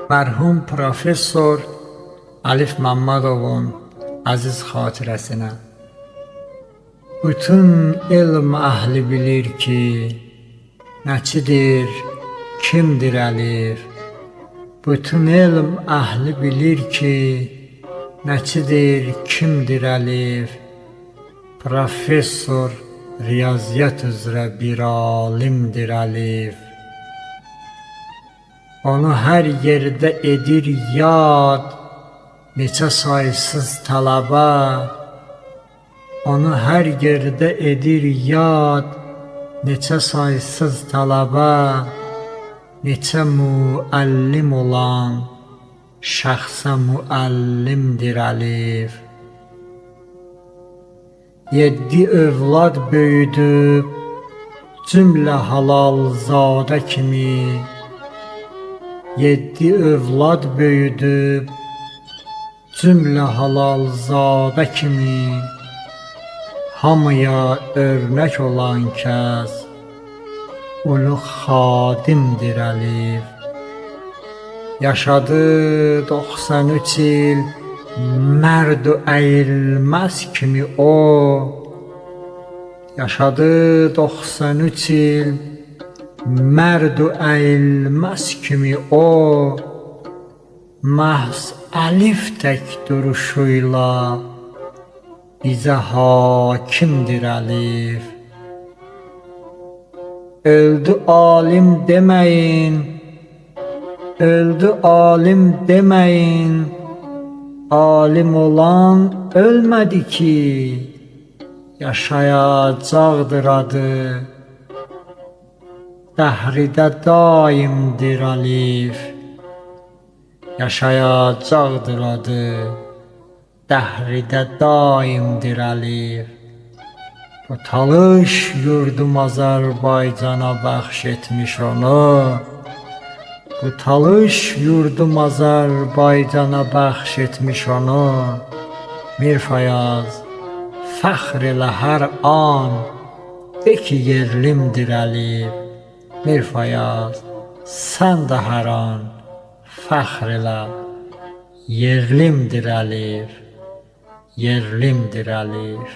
Mərhum professor Əlif Məmmədovun əziz xatirəsinə. Bütün elm əhli bilir ki, nəçidir, kimdir əlif. Bütün elm əhli bilir ki, nəçidir, kimdir əlif. Professor riyaziyyat üzrə bir alimdir əlif. Onu hər yerdə edir yad, neçə saysız tələbə. Onu hər yerdə edir yad, neçə saysız tələbə. Neçə müəllim olan şəxsə müəllimdir əlif. 7 övlad böyüdüb cümlə halalzadə kimi. 7 övlad böyüdüb cümlə halalzadə kimi. Hamıya örnək olan kəs ulu xadimdir əlif. Yaşadı 93 il mərd əyilməz kimi o. Yaşadı 93 il mərd əyilməz kimi o. Məhz əlif tək duruşuyla bizə hakimdir əlif. Öldü alim deməyin, öldü alim deməyin. Alim olan ölmədi ki, yaşayacaqdır adı. Dəhridə daimdir əlif, yaşayacaqdır adı. Dəhridə daimdir əlif. Bu talış yurdum Azərbaycana bəxş etmiş onu. Bu talış yurdum Azərbaycana bəxş etmiş onu. Mir Fayaz, fəxr elə hər an, de ki yerlimdir əlif. Mir Fayaz, sən də hər an fəxr elə, yerlimdir əlif. Yerlimdir əlif.